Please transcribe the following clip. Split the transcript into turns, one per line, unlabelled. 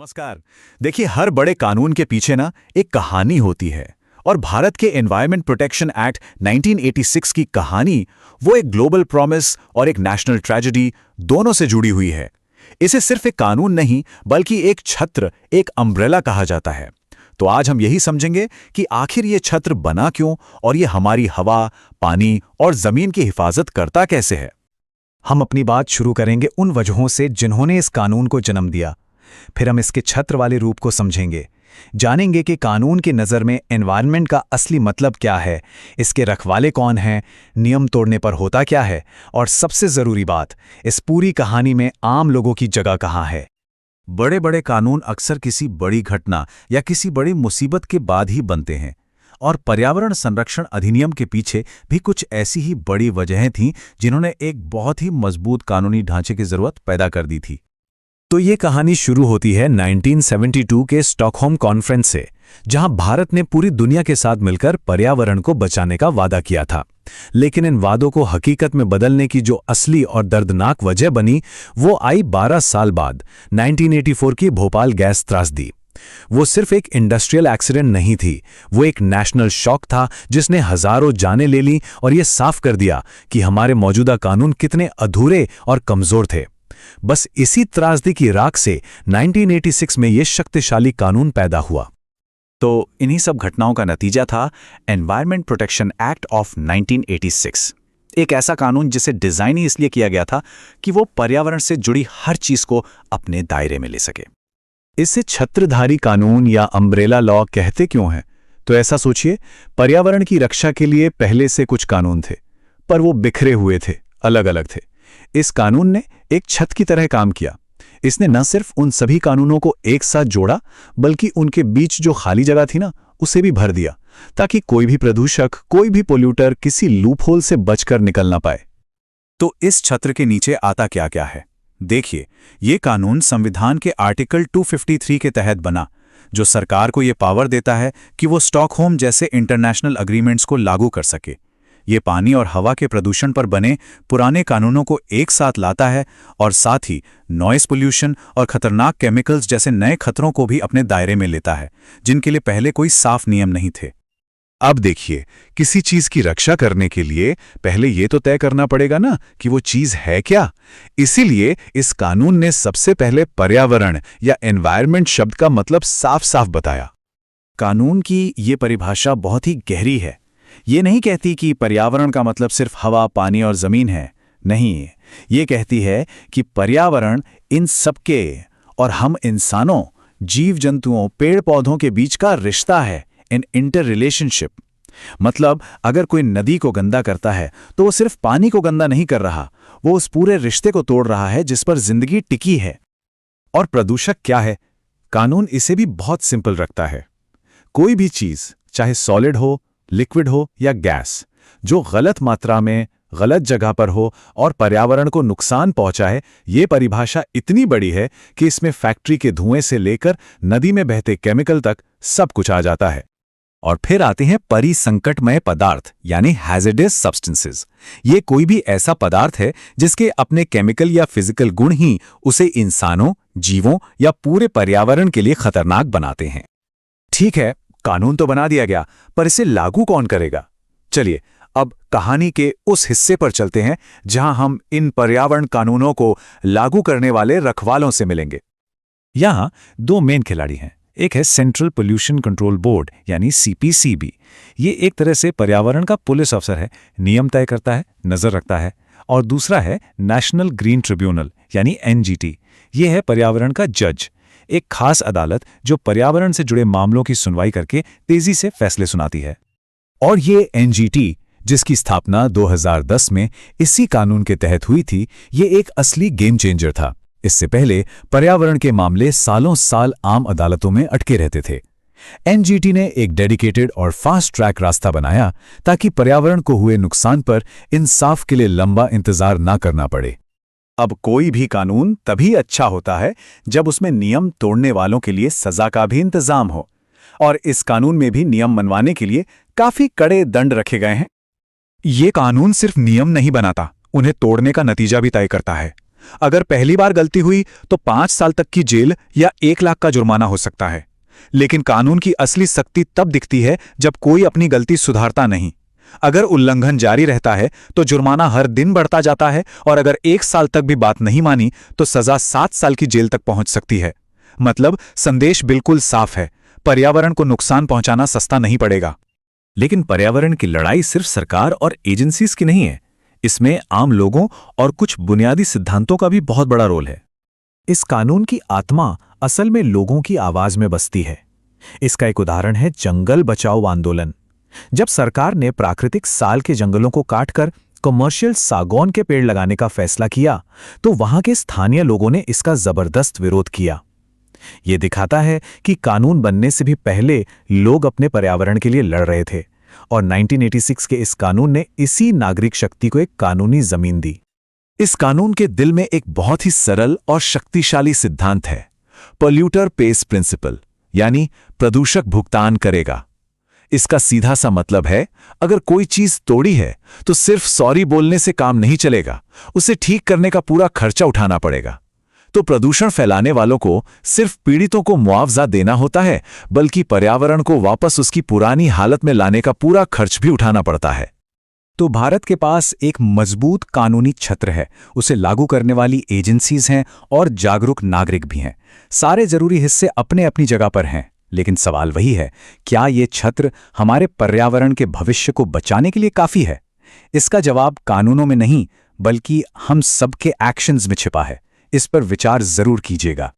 नमस्कार। देखिए, हर बड़े कानून के पीछे ना एक कहानी होती है। और भारत के एनवायरमेंट प्रोटेक्शन एक्ट 1986 की कहानी वो एक ग्लोबल प्रॉमिस और एक नेशनल ट्रेजेडी दोनों से जुड़ी हुई है। इसे सिर्फ एक कानून नहीं बल्कि एक छत्र, एक अम्ब्रेला कहा जाता है। तो आज हम यही समझेंगे कि आखिर ये छत्र बना क्यों और ये हमारी हवा, पानी और जमीन की हिफाजत करता कैसे है।
हम अपनी बात शुरू करेंगे उन वजहों से जिन्होंने इस कानून को जन्म दिया। फिर हम इसके छत्र वाले रूप को समझेंगे, जानेंगे कि कानून की नज़र में एनवायरनमेंट का असली मतलब क्या है, इसके रखवाले कौन हैं, नियम तोड़ने पर होता क्या है, और सबसे ज़रूरी बात, इस पूरी कहानी में आम लोगों की जगह कहाँ है।
बड़े बड़े कानून अक्सर किसी बड़ी घटना या किसी बड़ी मुसीबत के बाद ही बनते हैं। और पर्यावरण संरक्षण अधिनियम के पीछे भी कुछ ऐसी ही बड़ी वजहें थीं जिन्होंने एक बहुत ही मजबूत कानूनी ढांचे की जरूरत पैदा कर दी थी।
तो ये कहानी शुरू होती है 1972 के स्टॉकहोम कॉन्फ्रेंस से, जहां भारत ने पूरी दुनिया के साथ मिलकर पर्यावरण को बचाने का वादा किया था। लेकिन इन वादों को हकीकत में बदलने की जो असली और दर्दनाक वजह बनी, वो आई 12 साल बाद, 1984 की भोपाल गैस त्रासदी। वो सिर्फ एक इंडस्ट्रियल एक्सीडेंट नहीं थी, वो एक नेशनल शॉक था जिसने हजारों जानें ले ली और ये साफ कर दिया कि हमारे मौजूदा कानून कितने अधूरे और कमजोर थे। बस इसी त्रासदी की राख से 1986 में ये शक्तिशाली कानून पैदा हुआ।
तो इन्हीं सब घटनाओं का नतीजा था एनवायरमेंट प्रोटेक्शन एक्ट ऑफ 1986। एक ऐसा कानून जिसे डिजाइन ही इसलिए किया गया था कि वो पर्यावरण से जुड़ी हर चीज को अपने दायरे में ले सके।
इसे छत्रधारी कानून या अम्ब्रेला लॉ कहते क्यों हैं? तो ऐसा सोचिए, पर्यावरण की रक्षा के लिए पहले से कुछ कानून थे, पर वो बिखरे हुए थे, अलग अलग थे। इस कानून ने एक छत की तरह काम किया। इसने न सिर्फ उन सभी कानूनों को एक साथ जोड़ा, बल्कि उनके बीच जो खाली जगह थी ना, उसे भी भर दिया, ताकि कोई भी प्रदूषक, कोई भी पोल्यूटर किसी लूपहोल से बचकर निकल ना पाए।
तो इस छत्र के नीचे आता क्या क्या है? देखिए, ये कानून संविधान के आर्टिकल 253 के तहत बना, जो सरकार को ये पावर देता है कि वो स्टॉकहोम जैसे इंटरनेशनल अग्रीमेंट्स को लागू कर सके। ये पानी और हवा के प्रदूषण पर बने पुराने कानूनों को एक साथ लाता है और साथ ही नॉइस पोल्यूशन और खतरनाक केमिकल्स जैसे नए खतरों को भी अपने दायरे में लेता है, जिनके लिए पहले कोई साफ नियम नहीं थे।
अब देखिए, किसी चीज की रक्षा करने के लिए पहले ये तो तय करना पड़ेगा ना कि वो चीज है क्या। इसीलिए इस कानून ने सबसे पहले पर्यावरण या एनवायरनमेंट शब्द का मतलब साफ साफ बताया।
कानून की ये परिभाषा बहुत ही गहरी है। ये नहीं कहती कि पर्यावरण का मतलब सिर्फ हवा, पानी और जमीन है। नहीं, ये कहती है कि पर्यावरण इन सबके और हम इंसानों, जीव जंतुओं, पेड़ पौधों के बीच का रिश्ता है, इन इंटर रिलेशनशिप। मतलब अगर कोई नदी को गंदा करता है तो वो सिर्फ पानी को गंदा नहीं कर रहा, वो उस पूरे रिश्ते को तोड़ रहा है जिस पर जिंदगी टिकी है।
और प्रदूषक क्या है? कानून इसे भी बहुत सिंपल रखता है। कोई भी चीज, चाहे सॉलिड हो, लिक्विड हो या गैस, जो गलत मात्रा में, गलत जगह पर हो और पर्यावरण को नुकसान पहुंचाए, ये परिभाषा इतनी बड़ी है कि इसमें फैक्ट्री के धुएं से लेकर नदी में बहते केमिकल तक सब कुछ आ जाता है।
और फिर आते हैं परिसंकटमय पदार्थ यानी हैज़र्डस सब्सटेंसेस। ये कोई भी ऐसा पदार्थ है जिसके अपने केमिकल या फिजिकल गुण ही उसे इंसानों, जीवों या पूरे पर्यावरण के लिए खतरनाक बनाते हैं।
ठीक है, कानून तो बना दिया गया, पर इसे लागू कौन करेगा? चलिए अब कहानी के उस हिस्से पर चलते हैं जहां हम इन पर्यावरण कानूनों को लागू करने वाले रखवालों से मिलेंगे।
यहां दो मेन खिलाड़ी हैं। एक है सेंट्रल पोल्यूशन कंट्रोल बोर्ड यानी सीपीसीबी। ये एक तरह से पर्यावरण का पुलिस अफसर है, नियम तय करता है, नजर रखता है। और दूसरा है नेशनल ग्रीन ट्रिब्यूनल यानी एनजीटी। ये है पर्यावरण का जज, एक खास अदालत जो पर्यावरण से जुड़े मामलों की सुनवाई करके तेजी से फैसले सुनाती है।
और ये एनजीटी, जिसकी स्थापना 2010 में इसी कानून के तहत हुई थी, ये एक असली गेम चेंजर था। इससे पहले पर्यावरण के मामले सालों साल आम अदालतों में अटके रहते थे। एनजीटी ने एक डेडिकेटेड और फास्ट ट्रैक रास्ता बनाया ताकि पर्यावरण को हुए नुकसान पर इंसाफ के लिए लंबा इंतजार ना करना पड़े।
अब कोई भी कानून तभी अच्छा होता है जब उसमें नियम तोड़ने वालों के लिए सजा का भी इंतजाम हो। और इस कानून में भी नियम मनवाने के लिए काफी कड़े दंड रखे गए हैं।
ये कानून सिर्फ नियम नहीं बनाता, उन्हें तोड़ने का नतीजा भी तय करता है।
अगर पहली बार गलती हुई तो 5 साल तक की जेल या 1 लाख का जुर्माना हो सकता है। लेकिन कानून की असली सख्ती तब दिखती है जब कोई अपनी गलती सुधारता नहीं। अगर उल्लंघन जारी रहता है तो जुर्माना हर दिन बढ़ता जाता है, और अगर 1 साल तक भी बात नहीं मानी तो सजा 7 साल की जेल तक पहुंच सकती है। मतलब संदेश बिल्कुल साफ है, पर्यावरण को नुकसान पहुंचाना सस्ता नहीं पड़ेगा।
लेकिन पर्यावरण की लड़ाई सिर्फ सरकार और एजेंसीज की नहीं है, इसमें आम लोगों और कुछ बुनियादी सिद्धांतों का भी बहुत बड़ा रोल है। इस कानून की आत्मा असल में लोगों की आवाज में बसती है। इसका एक उदाहरण है जंगल बचाओ आंदोलन। जब सरकार ने प्राकृतिक साल के जंगलों को काटकर कमर्शियल सागौन के पेड़ लगाने का फैसला किया, तो वहां के स्थानीय लोगों ने इसका जबरदस्त विरोध किया। यह दिखाता है कि कानून बनने से भी पहले लोग अपने पर्यावरण के लिए लड़ रहे थे, और 1986 के इस कानून ने इसी नागरिक शक्ति को एक कानूनी जमीन दी।
इस कानून के दिल में एक बहुत ही सरल और शक्तिशाली सिद्धांत है, पोल्यूटर पेस प्रिंसिपल, यानी प्रदूषक भुगतान करेगा। इसका सीधा सा मतलब है, अगर कोई चीज तोड़ी है तो सिर्फ सॉरी बोलने से काम नहीं चलेगा, उसे ठीक करने का पूरा खर्चा उठाना पड़ेगा। तो प्रदूषण फैलाने वालों को सिर्फ पीड़ितों को मुआवजा देना होता है, बल्कि पर्यावरण को वापस उसकी पुरानी हालत में लाने का पूरा खर्च भी उठाना पड़ता है। तो भारत के पास एक मजबूत कानूनी छत्र है, उसे लागू करने वाली एजेंसीज हैं और जागरूक नागरिक भी हैं। सारे जरूरी हिस्से अपने अपनी जगह पर हैं, लेकिन सवाल वही है, क्या ये छत्र हमारे पर्यावरण के भविष्य को बचाने के लिए काफी है? इसका जवाब कानूनों में नहीं, बल्कि हम सबके एक्शंस में छिपा है। इस पर विचार जरूर कीजिएगा।